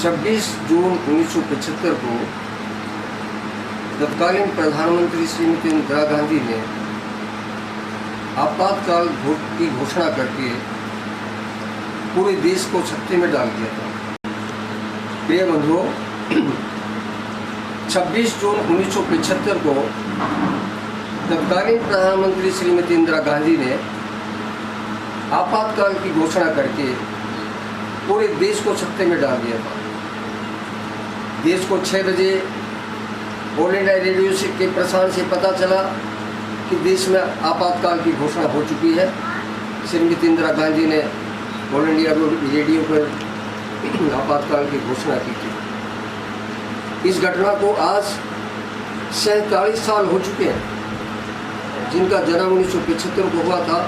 26 जून 1975 को तत्कालीन प्रधानमंत्री श्रीमती इंदिरा गांधी ने आपातकाल की घोषणा करके पूरे देश को छत्ते में डाल दिया था। प्रिय बंधुओं, 26 जून 1975 को तत्कालीन प्रधानमंत्री श्रीमती इंदिरा गांधी ने आपातकाल की घोषणा करके पूरे देश को छत्ते में डाल दिया था। देश को 6 बजे ऑल इंडिया रेडियो के प्रसारण से पता चला कि देश में आपातकाल की घोषणा हो चुकी है। श्रीमती इंदिरा गांधी ने ऑल इंडिया रेडियो पर आपातकाल की घोषणा की थी। इस घटना को आज 47 साल हो चुके हैं। जिनका जन्म 1975 को हुआ था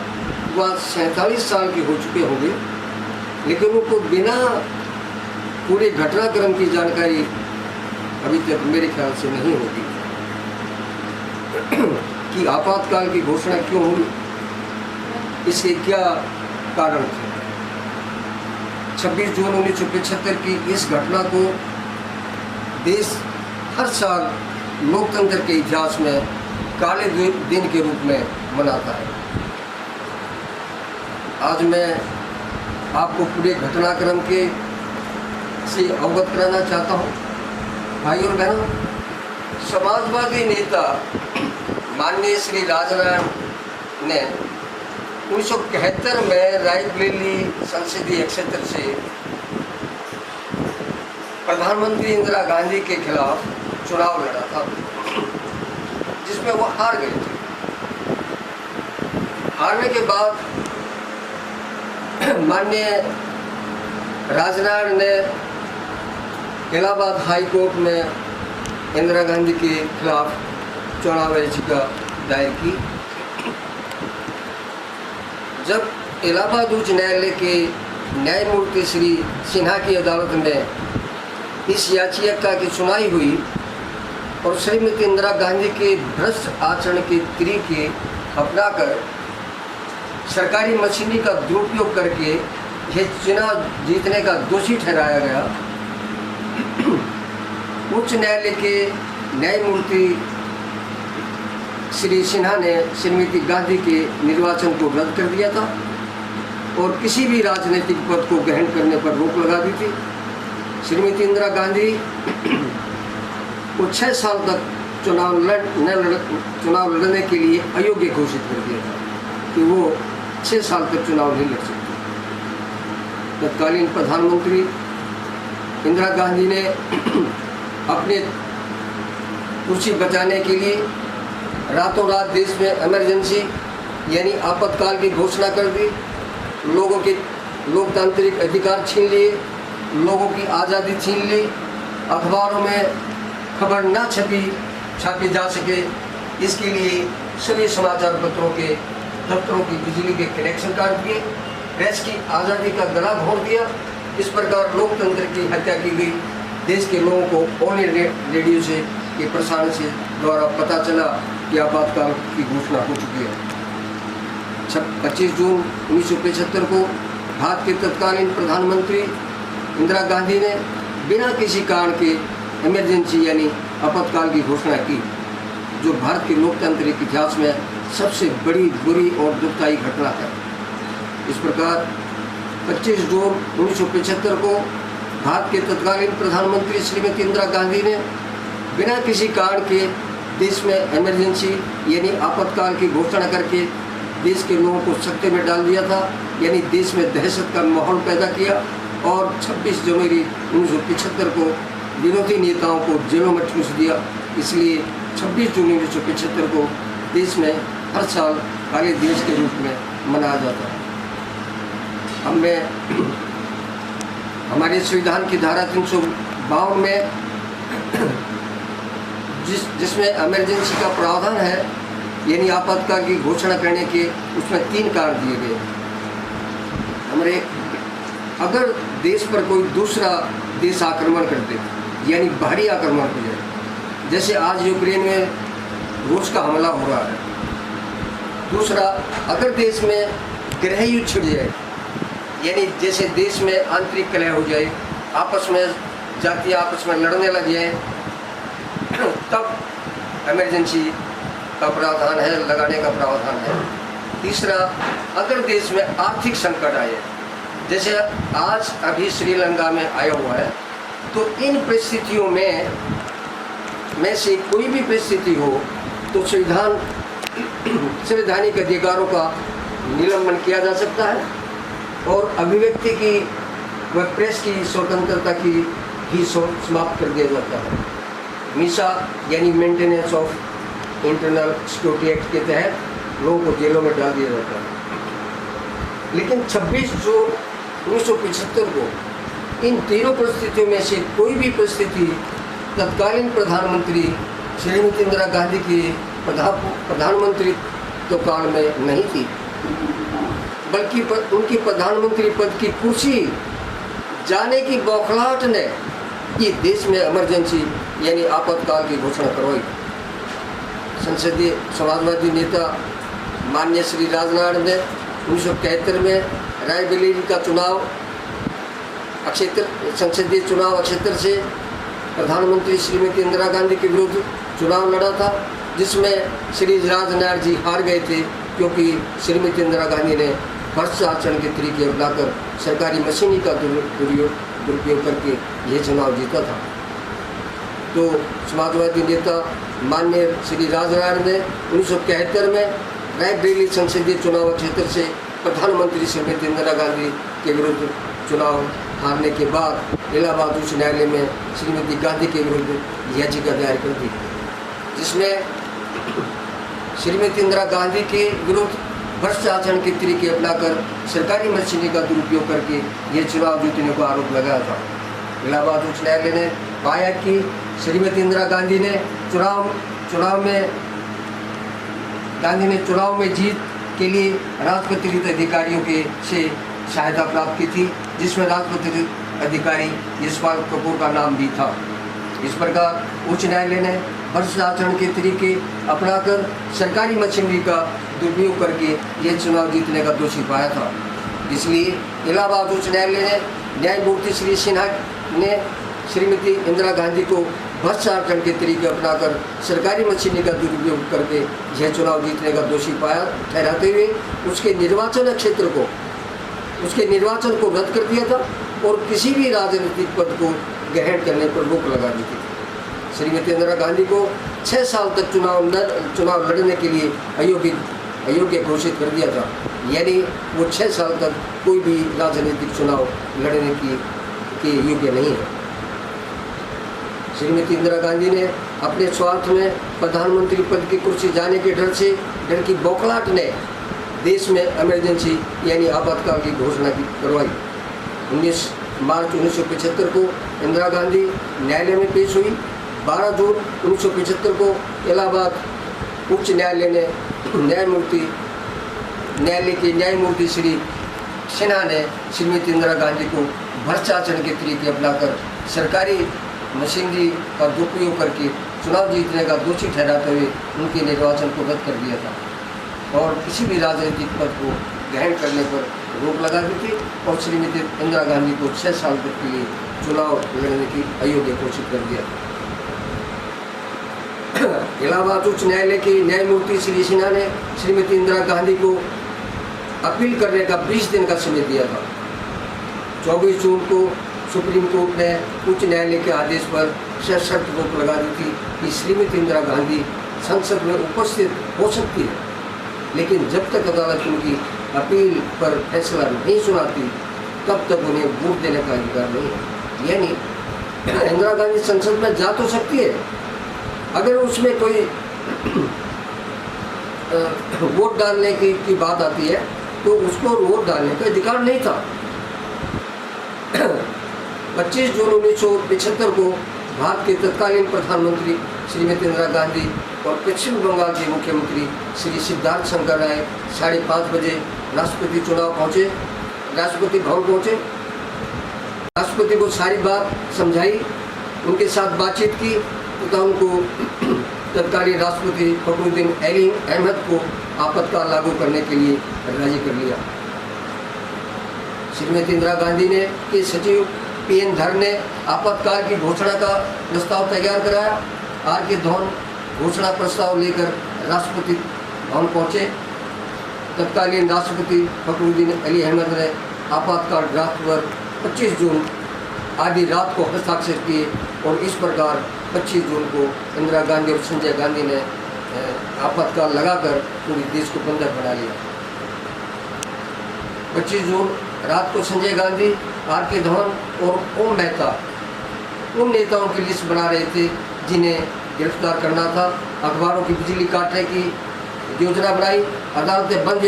वो आज 47 साल के हो चुके होंगे, लेकिन उनको बिना पूरे घटनाक्रम की जानकारी अभी तक मेरे ख्याल से नहीं होगी कि आपातकाल की घोषणा क्यों हुई, इसके क्या कारण थे। 26 जून 1975 की इस घटना को देश हर साल लोकतंत्र के इतिहास में काले दिन के रूप में मनाता है। आज मैं आपको पूरे घटनाक्रम के से अवगत कराना चाहता हूँ। भाई और बहनों, समाजवादी नेता माननीय श्री राजनारायण ने 1971 में रायबरेली संसदीय क्षेत्र से प्रधानमंत्री इंदिरा गांधी के खिलाफ चुनाव लड़ा था, जिसमें वो हार गए थे। हारने के बाद माननीय राजनारायण ने इलाहाबाद हाई कोर्ट में इंदिरा गांधी के खिलाफ चुनाव याचिका दायर की। जब इलाहाबाद उच्च न्यायालय के न्यायमूर्ति श्री सिन्हा की अदालत में इस याचिका की सुनवाई हुई और श्रीमती इंदिरा गांधी के भ्रष्ट आचरण के तरीके अपनाकर सरकारी मशीनरी का दुरुपयोग करके यह चुनाव जीतने का दोषी ठहराया गया, उच्च न्यायालय के न्यायमूर्ति श्री सिन्हा ने श्रीमती गांधी के निर्वाचन को रद्द कर दिया था और किसी भी राजनीतिक पद को ग्रहण करने पर रोक लगा दी थी। श्रीमती इंदिरा गांधी को 6 साल तक चुनाव लड़ने के लिए अयोग्य घोषित कर दिया था कि वो 6 साल तक चुनाव नहीं लड़ सकती। तत्कालीन प्रधानमंत्री इंदिरा गांधी ने अपने कुर्सी बचाने के लिए रातों रात देश में इमरजेंसी यानी आपातकाल की घोषणा कर दी। लोगों के लोकतांत्रिक अधिकार छीन लिए, लोगों की आज़ादी छीन ली। अखबारों में खबर ना छापी जा सके, इसके लिए सभी समाचार पत्रों के दफ्तरों की बिजली के कनेक्शन काट दिए, प्रेस की आज़ादी का गला घोंट दिया। इस प्रकार लोकतंत्र की हत्या की गई। देश के लोगों को ऑल इंडिया रेडियो से के प्रसारण से द्वारा पता चला कि आपातकाल की घोषणा हो चुकी है। 25 जून 1975 को भारत के तत्कालीन प्रधानमंत्री इंदिरा गांधी ने बिना किसी कारण के इमरजेंसी यानी आपातकाल की घोषणा की, जो भारत के लोकतांत्रिक इतिहास में सबसे बड़ी, बुरी और दुखदायी घटना है। इस प्रकार 25 जून 1975 को भारत के तत्कालीन प्रधानमंत्री श्रीमती इंदिरा गांधी ने बिना किसी कारण के देश में इमरजेंसी यानी आपातकाल की घोषणा करके देश के लोगों को छत्ते में डाल दिया था, यानी देश में दहशत का माहौल पैदा किया। और 26 जनवरी 1975 को विरोधी नेताओं को जेलों में ठूस दिया। इसलिए 26 जून 1975 को देश में हर साल काले दिवस के रूप में मनाया जाता है। अब मैं हमारे संविधान की धारा 352 में जिसमें इमरजेंसी का प्रावधान है यानी आपातकाल की घोषणा करने के, उसमें 3 कारण दिए गए। हमारे अगर देश पर कोई दूसरा देश आक्रमण कर दे यानी बाहरी आक्रमण हो जाए, जैसे आज यूक्रेन में रूस का हमला हो रहा है। दूसरा, अगर देश में गृह युद्ध छिड़ जाए यानी जैसे देश में आंतरिक कलह हो जाए, आपस में जातियाँ आपस में लड़ने लगी हैं, तब इमरजेंसी का प्रावधान है, लगाने का प्रावधान है। तीसरा, अगर देश में आर्थिक संकट आए, जैसे आज अभी श्रीलंका में आया हुआ है, तो इन परिस्थितियों में से कोई भी परिस्थिति हो तो संवैधानिक अधिकारों का निलंबन किया जा सकता है और अभिव्यक्ति की व प्रेस की स्वतंत्रता की भी समाप्त कर दिया जाता है। मीसा यानी maintenance of internal security act के तहत लोगों को जेलों में डाल दिया जाता है। लेकिन 26 जून 1975 को इन तीनों परिस्थितियों में से कोई भी परिस्थिति तत्कालीन प्रधानमंत्री श्रीमती इंदिरा गांधी की प्रधानमंत्री काल में नहीं थी, बल्कि उनकी प्रधानमंत्री पद की कुर्सी जाने की बौखलाहट ने ये देश में इमरजेंसी यानी आपातकाल की घोषणा करवाई। संसदीय समाजवादी नेता माननीय श्री राजनाथ ने 1971 में रायबरेली का चुनाव संसदीय चुनाव क्षेत्र से प्रधानमंत्री श्रीमती इंदिरा गांधी के विरुद्ध चुनाव लड़ा था, जिसमें श्री राजनाथ जी हार गए थे क्योंकि श्रीमती इंदिरा गांधी ने भ्रष्ट आचरण के तरीके अपनाकर सरकारी मशीनी का दुरुपयोग करके यह चुनाव जीता था। तो समाजवादी नेता माननीय श्री राजनाथ ने 1971 में रायबरेली संसदीय चुनाव क्षेत्र से प्रधानमंत्री श्रीमती इंदिरा गांधी के विरुद्ध चुनाव हारने के बाद इलाहाबाद उच्च न्यायालय में श्रीमती गांधी के विरुद्ध याचिका दायर कर दी, जिसमें श्रीमती इंदिरा गांधी के विरुद्ध भ्रष्ट आचरण के तरीके अपनाकर सरकारी मशीनी का दुरुपयोग करके ये चुनाव जीतने को आरोप लगाया था। इलाहाबाद उच्च न्यायालय ने पाया कि श्रीमती इंदिरा गांधी ने चुनाव में जीत के लिए राजपत्रित अधिकारियों के से सहायता प्राप्त की थी, जिसमें राजपत्रित अधिकारी यशपाल कपूर का नाम भी था। इस प्रकार उच्च न्यायालय ने भ्रष्ट आचरण के तरीके अपनाकर सरकारी मशीनरी का दुरुपयोग करके यह चुनाव जीतने का दोषी पाया था। इसलिए इलाहाबाद उच्च न्यायालय ने न्यायमूर्ति श्री सिन्हा ने श्रीमती इंदिरा गांधी को भ्रष्ट आचरण के तरीके अपनाकर सरकारी मशीनरी का दुरुपयोग करके यह चुनाव जीतने का दोषी पाया, ठहराते हुए उसके निर्वाचन को रद्द कर दिया था और किसी भी राजनीतिक पद को ग्रहण करने पर रोक लगा दी थी। श्रीमती इंदिरा गांधी को 6 साल तक चुनाव लड़ने के लिए अयोग्य घोषित कर दिया था, यानी वो 6 साल तक कोई भी राजनीतिक चुनाव लड़ने के योग्य नहीं है। श्रीमती इंदिरा गांधी ने अपने स्वार्थ में प्रधानमंत्री पद की कुर्सी जाने के डर की बौखलाहट ने देश में इमरजेंसी यानी आपातकाल की घोषणा करवाई। 19 मार्च 1975 को इंदिरा गांधी न्यायालय में पेश हुई। 12 जून 1975 को इलाहाबाद उच्च न्यायालय ने न्यायमूर्ति श्री सिन्हा ने श्रीमती इंदिरा गांधी को भ्रष्ट आचरण के तरीके अपनाकर सरकारी मशीनरी का दुरुपयोग करके चुनाव जीतने का दोषी ठहराते हुए उनके निर्वाचन को रद्द कर दिया था और किसी भी राजनीतिक पद को ग्रहण करने पर रोक लगा दी थी और श्रीमती इंदिरा गांधी को 6 साल तक के लिए चुनाव लड़ने की अयोग्य घोषित कर दिया था। इलाहाबाद उच्च न्यायालय के न्यायमूर्ति श्री सिन्हा ने श्रीमती इंदिरा गांधी को अपील करने का 20 दिन का समय दिया था। 24 जून को सुप्रीम कोर्ट ने उच्च न्यायालय के आदेश पर सशर्त रोक लगा दी थी कि श्रीमती इंदिरा गांधी संसद में उपस्थित हो सकती है, लेकिन जब तक अदालत उनकी अपील पर फैसला नहीं सुनाती तब तक उन्हें वोट देने का अधिकार नहीं है। यानी इंदिरा गांधी संसद में जा तो सकती है, अगर उसमें कोई वोट डालने की बात आती है तो उसको वोट डालने का अधिकार नहीं था। 25 जून 1975 को भारत के तत्कालीन प्रधानमंत्री श्रीमती इंदिरा गांधी और पश्चिम बंगाल के मुख्यमंत्री श्री सिद्धार्थ शंकर राय 5:30 बजे राष्ट्रपति भवन पहुँचे। राष्ट्रपति को सारी बात समझाई, उनके साथ बातचीत की तथा उनको तत्कालीन राष्ट्रपति फखरुद्दीन अली अहमद को आपातकाल लागू करने के लिए राजी कर लिया। श्रीमती इंदिरा गांधी ने के सचिव पीएन धर ने आपातकाल की घोषणा का प्रस्ताव तैयार कराया। आर के धवन घोषणा प्रस्ताव लेकर राष्ट्रपति भवन पहुंचे। तत्कालीन राष्ट्रपति फखरुद्दीन अली अहमद ने आपातकाल ड्राफ्ट पर 25 जून आधी रात को हस्ताक्षर किए और इस प्रकार 25 जून को इंदिरा गांधी और संजय गांधी ने आपातकाल लगाकर पूरे देश को बंधक बना लिया। 25 जून रात को संजय गांधी, आर के धवन और ओम मेहता उन नेताओं की लिस्ट बना रहे थे जिन्हें गिरफ्तार करना था। अखबारों की बिजली काटने की योजना बनाई, अदालतें बंद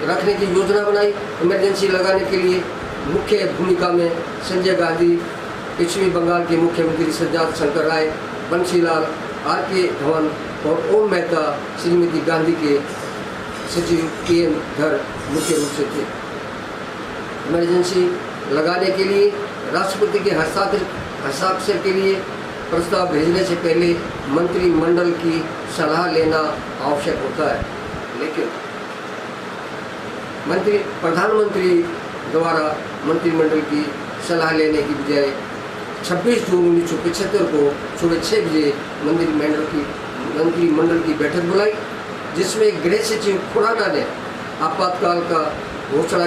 रखने की योजना बनाई। इमरजेंसी लगाने के लिए मुख्य भूमिका में संजय गांधी, पश्चिमी बंगाल के मुख्यमंत्री सज्जाद शंकर राय, बंसीलाल, आर के धवन और ओम मेहता श्रीमती गांधी के सचिव पीएन धर मुख्य रूप से थे। इमरजेंसी लगाने के लिए राष्ट्रपति के हस्ताक्षर के लिए प्रस्ताव भेजने से पहले मंत्रिमंडल की सलाह लेना आवश्यक होता है, लेकिन प्रधानमंत्री द्वारा मंत्रिमंडल की सलाह लेने की बजाय 26 जून 1975 को सुबह 6 बजे मंत्रिमंडल की बैठक बुलाई, जिसमें गृह सचिव खुराना ने आपातकाल का घोषणा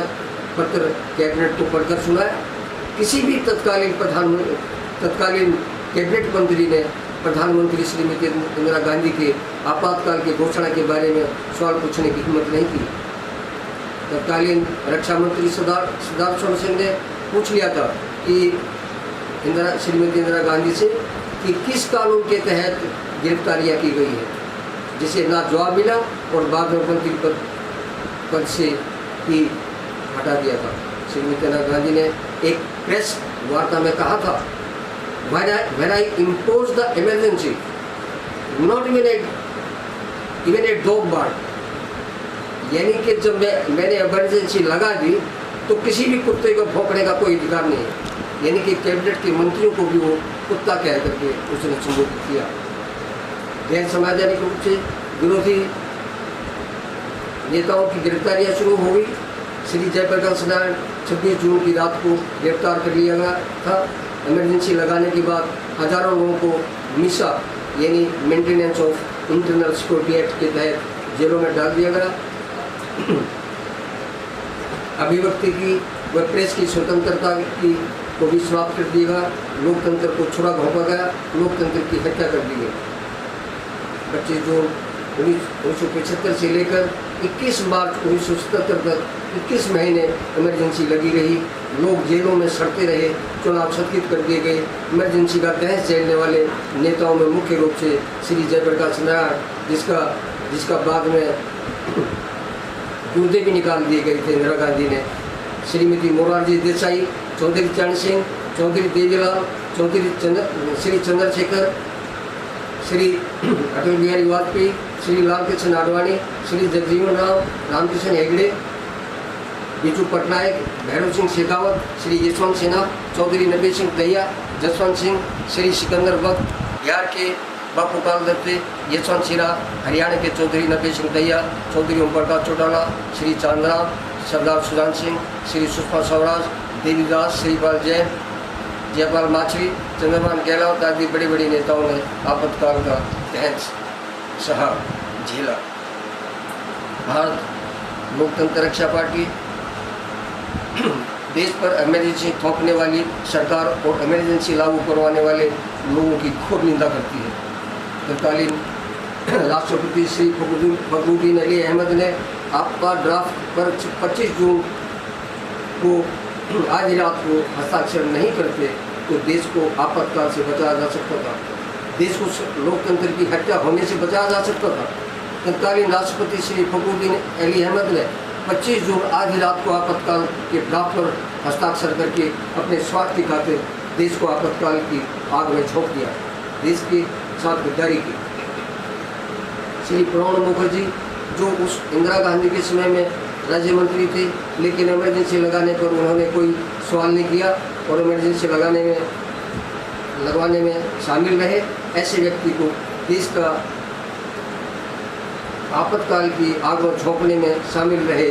पत्र कैबिनेट को पढ़कर सुनाया। किसी भी तत्कालीन कैबिनेट मंत्री ने प्रधानमंत्री श्रीमती इंदिरा गांधी के आपातकाल की घोषणा के बारे में सवाल पूछने की हिम्मत नहीं की। तत्कालीन रक्षा मंत्री सिद्धार्थ सिंह ने पूछ लिया था कि श्रीमती इंदिरा गांधी से कि किस कानून के तहत गिरफ्तारियां की गई है, जिसे ना जवाब मिला और बाद में मंत्री पद से ही हटा दिया था। श्रीमती इंदिरा गांधी ने एक प्रेस वार्ता में कहा था, when I imposed the emergency, not even a dog bark, यानी कि जब मैंने इमरजेंसी लगा दी तो किसी भी कुत्ते को भौंकने का कोई अधिकार नहीं है। यानी कि कैबिनेट के मंत्रियों को भी वो कुत्ता कह करके उसने संबोधित किया। गैर संवैधानिक रूप से विरोधी नेताओं की गिरफ्तारियां शुरू हो गई। श्री जयप्रकाश नारायण 26 जून की रात को गिरफ्तार कर लिया गया था। इमरजेंसी लगाने के बाद हजारों लोगों को मिसा यानी maintenance of internal security act के तहत जेलों में डाल दिया गया। अभिव्यक्ति की व प्रेस की स्वतंत्रता की को भी समाप्त कर दिया गया। लोकतंत्र को छुरा घोंपा गया, लोकतंत्र की हत्या कर दी गई। 25 जून 1975 से लेकर 21 मार्च 1977 तक 21 महीने इमरजेंसी लगी रही। लोग जेलों में सड़ते रहे, चुनाव स्थगित कर दिए गए। इमरजेंसी का तहस झेलने वाले नेताओं में मुख्य रूप से श्री जयप्रकाश नारायण, जिसका बाद में गुर्दे भी निकाल दिए गए थे इंदिरा गांधी ने, श्रीमती मोरारजी देसाई, चौधरी चरण सिंह, चौधरी देवीलाल, श्री चंद्रशेखर, श्री अटल बिहारी वाजपेयी, श्री लालकृष्ण आडवाणी, श्री जगजीवन राम, रामकृष्ण हेगड़े, बिजू पटनायक, भैरव सिंह शेखावत, श्री यशवंत सिन्हा, चौधरी नबी सिंह दहिया, जसवंत सिंह, श्री सिकंदर बख्त, बिहार के बापू काल दत्ते, यशवंत सिन्हा, हरियाणा के चौधरी नबी सिंह दहिया, चौधरी ओम प्रकाश चौटाला, श्री चांदराम, सरदार सुजान सिंह, श्री सुषमा स्वराज, देवीदास, श्रीपाल जैन, जयपाल माछरी, चंद्रमान गहलोत आदि बड़े बड़े नेताओं ने आपातकाल का तहस सहा झेला। भारत लोकतंत्र रक्षा पार्टी देश पर इमरजेंसी थोपने वाली सरकार और इमरजेंसी लागू करवाने वाले लोगों की घोर निंदा करती है। तत्कालीन राष्ट्रपति श्री फखरुद्दीन अली अहमद ने आपका ड्राफ्ट पर 25 जून को आज रात को हस्ताक्षर नहीं करते तो देश को आपातकाल से बचाया जा सकता था, देश को लोकतंत्र की हत्या होने से बचाया जा सकता था। तत्कालीन राष्ट्रपति श्री फखरुद्दीन अली अहमद ने 25 जून आधी रात को आपातकाल के ड्राफ्ट पर हस्ताक्षर करके अपने स्वार्थ की खातिर देश को आपातकाल की आग में झोंक दिया, देश के साथ गद्दारी की। श्री प्रणब मुखर्जी जो उस इंदिरा गांधी के समय में राज्य मंत्री थे, लेकिन इमरजेंसी लगाने पर उन्होंने कोई सवाल नहीं किया और इमरजेंसी लगवाने में शामिल रहे। ऐसे व्यक्ति को देश का आपातकाल की आग में झोंकने में शामिल रहे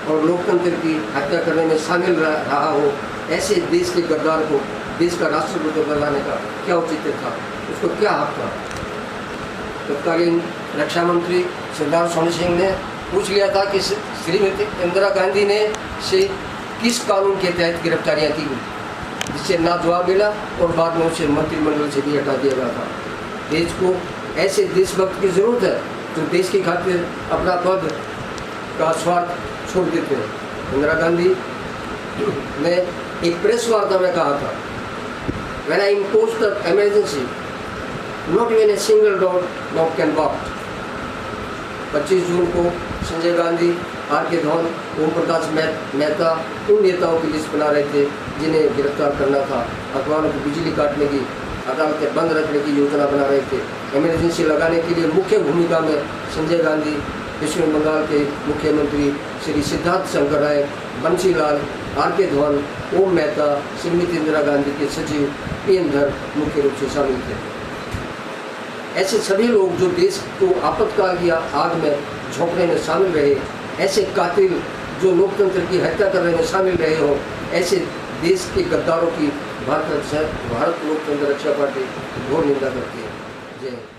और लोकतंत्र की हत्या करने में शामिल रहा हो ऐसे देश के गद्दार को देश का राष्ट्रपति बनाने का क्या औचित्य था, उसको क्या हक था। तत्कालीन रक्षा मंत्री सरदार सोनी सिंह ने पूछ लिया था कि श्रीमती इंदिरा गांधी ने से किस कानून के तहत गिरफ्तारियां की गई, जिससे ना जवाब मिला और बाद में उसे मंत्रिमंडल से भी हटा दिया गया था। देश को ऐसे देशभक्त की जरूरत है जो देश की खातिर अपना पद का स्वार्थ छोड़ देते हैं। इंदिरा गांधी ने एक प्रेस वार्ता में कहा था, When I imposed the emergency, not even a single dog can bark। 25 जून को संजय गांधी, आर के धवन, ओम प्रकाश मेहता उन नेताओं की लिस्ट बना रहे थे जिन्हें गिरफ्तार करना था। अखबारों को बिजली काटने की, अदालतें बंद रखने की योजना बना रहे थे। इमरजेंसी लगाने के लिए मुख्य भूमिका में संजय गांधी, पश्चिम बंगाल के मुख्यमंत्री श्री सिद्धार्थ शंकर राय, बंसीलाल, आर के धवन, ओम मेहता, श्रीमती इंदिरा गांधी के सचिव पीएन धर मुख्य रूप से शामिल थे। ऐसे सभी लोग जो देश को आपातकाल की आग में झोंकने में शामिल रहे, ऐसे कातिल जो लोकतंत्र की हत्या करने में शामिल रहे हो, ऐसे देश के गद्दारों की भारत लोकतंत्र रक्षा पार्टी घोर निंदा करती है। जय हिंद।